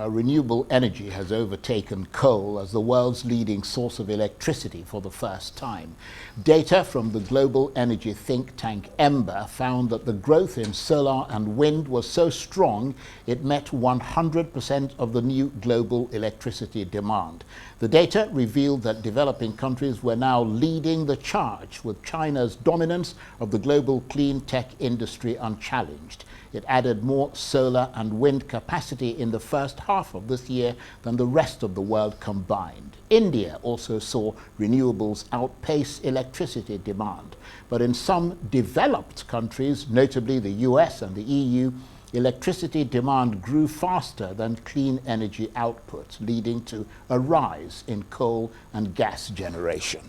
renewable energy has overtaken coal as the world's leading source of electricity for the first time. Data from the global energy think tank Ember found that the growth in solar and wind was so strong it met 100% of the new global electricity demand. The data revealed that developing countries were now leading the charge, with China's dominance of the global clean tech industry unchallenged. It added more solar and wind capacity in the first half of this year than the rest of the world combined. India also saw renewables outpace electricity demand. But in some developed countries, notably the US and the EU, electricity demand grew faster than clean energy output, leading to a rise in coal and gas generation.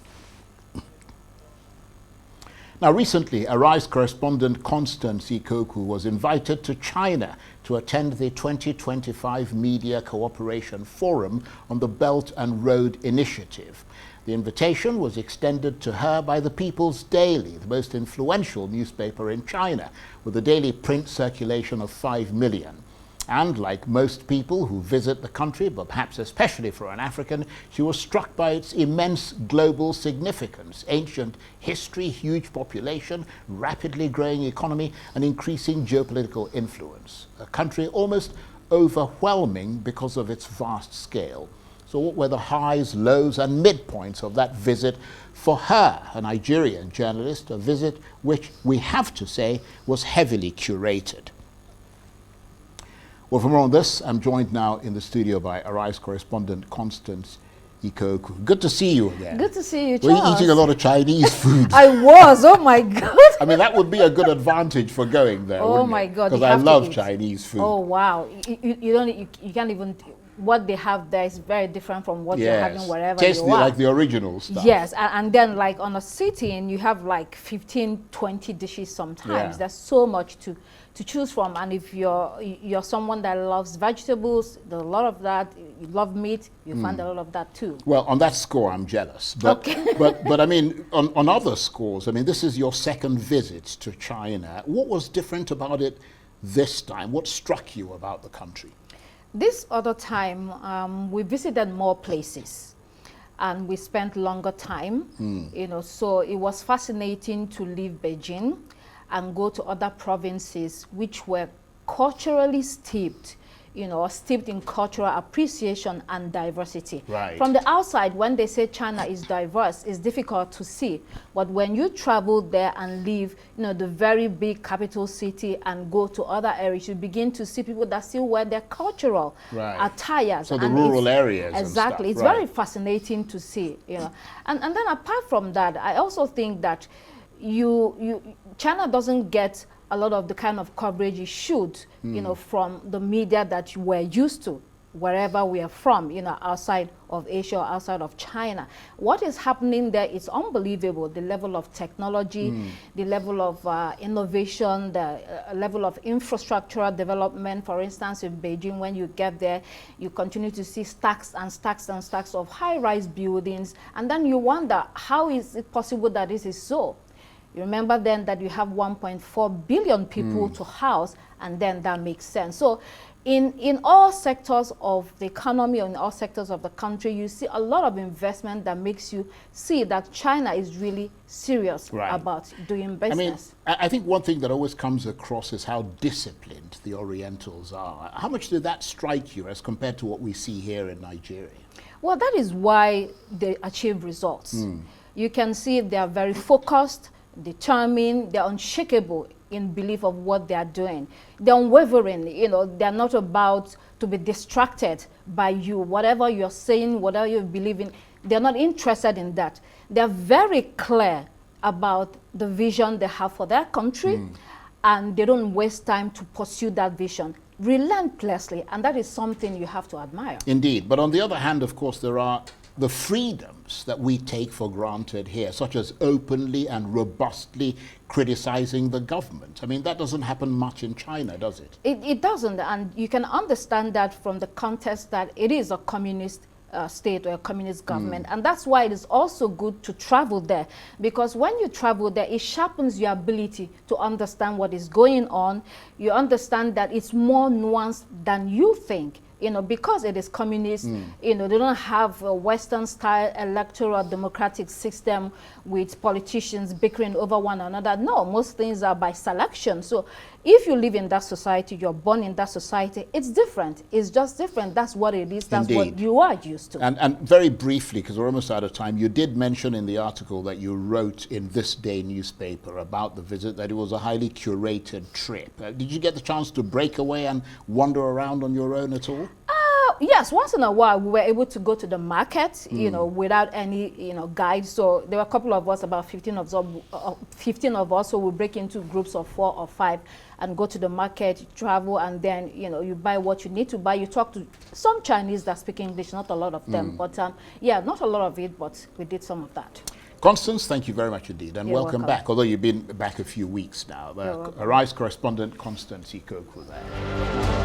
Now, recently, Arise correspondent Constance Ikokwu was invited to China to attend the 2025 Media Cooperation Forum on the Belt and Road Initiative. The invitation was extended to her by the People's Daily, the most influential newspaper in China, with a daily print circulation of 5 million. And like most people who visit the country, but perhaps especially for an African, she was struck by its immense global significance: ancient history, huge population, rapidly growing economy, and increasing geopolitical influence. A country almost overwhelming because of its vast scale. So what were the highs, lows, and midpoints of that visit for her, a Nigerian journalist, a visit which we have to say was heavily curated? Well, for more on this, I'm joined now in the studio by Arise correspondent Constance Ikokwu. Good to see you again. Good to see you, Charles. Were you eating a lot of Chinese food? I was. Oh my God. I mean, that would be a good advantage for going there. Oh my God. Because I love Chinese food. Oh wow. You can't even. What they have there is very different from what you're having wherever Tastes you are. like the original stuff. Yes, and then like on a sitting, you have like 15, 20 dishes sometimes. Yeah. There's so much to choose from, and if you're someone that loves vegetables, there's a lot of that. You love meat, you find a lot of that too. Well, on that score, I'm jealous. But, okay. but I mean, on other scores, I mean, this is your second visit to China. What was different about it this time? What struck you about the country? This other time, we visited more places and we spent longer time, so it was fascinating to leave Beijing and go to other provinces which were culturally steeped, steeped in cultural appreciation and diversity. Right. From the outside, when they say China is diverse, it's difficult to see. But when you travel there and leave, the very big capital city and go to other areas, you begin to see people that still wear their cultural attires. So the rural areas. Exactly. And stuff. It's very fascinating to see, And then apart from that, I also think that China doesn't get a lot of the kind of coverage it should, from the media that we're used to, wherever we are from, outside of Asia or outside of China. What is happening there is unbelievable. The level of technology, the level of innovation, the level of infrastructural development. For instance, in Beijing, when you get there, you continue to see stacks and stacks and stacks of high-rise buildings. And then you wonder, how is it possible that this is so? You remember then that you have 1.4 billion people to house, and then that makes sense. So in all sectors of the economy, or in all sectors of the country, you see a lot of investment that makes you see that China is really serious about doing business. I mean, I think one thing that always comes across is how disciplined the Orientals are. How much did that strike you as compared to what we see here in Nigeria? Well, that is why they achieve results. You can see they are very focused, determined, they're unshakable in belief of what they are doing. They're unwavering, they're not about to be distracted by you. Whatever you're saying, whatever you believe in, they're not interested in that. They're very clear about the vision they have for their country, and they don't waste time to pursue that vision relentlessly, and that is something you have to admire. Indeed, but on the other hand, of course, there are the freedoms that we take for granted here, such as openly and robustly criticizing the government. I mean, that doesn't happen much in China, does it? It doesn't, and you can understand that from the context that it is a communist state or a communist government. And that's why it is also good to travel there, because when you travel there, it sharpens your ability to understand what is going on. You understand that it's more nuanced than you think. you know, because it is communist, you know, they don't have a Western-style electoral democratic system with politicians bickering over one another. No, most things are by selection. So if you live in that society, you're born in that society, it's different. It's just different. That's what it is. That's Indeed. what you are used to. And very briefly, because we're almost out of time, you did mention in the article that you wrote in This Day newspaper about the visit that it was a highly curated trip. Did you get the chance to break away and wander around on your own at all? Yes, once in a while we were able to go to the market, you know, without any, you know, guide. So there were a couple of us, about 15 of us, so we break into groups of 4 or 5 and go to the market, travel, and then, you know, you buy what you need to buy. You talk to some Chinese that speak English, not a lot of them, but yeah, not a lot of it, but we did some of that. Constance, thank you very much indeed, and You're welcome welcome. back, although you've been back a few weeks now. Arise correspondent Constance Ikokwu there.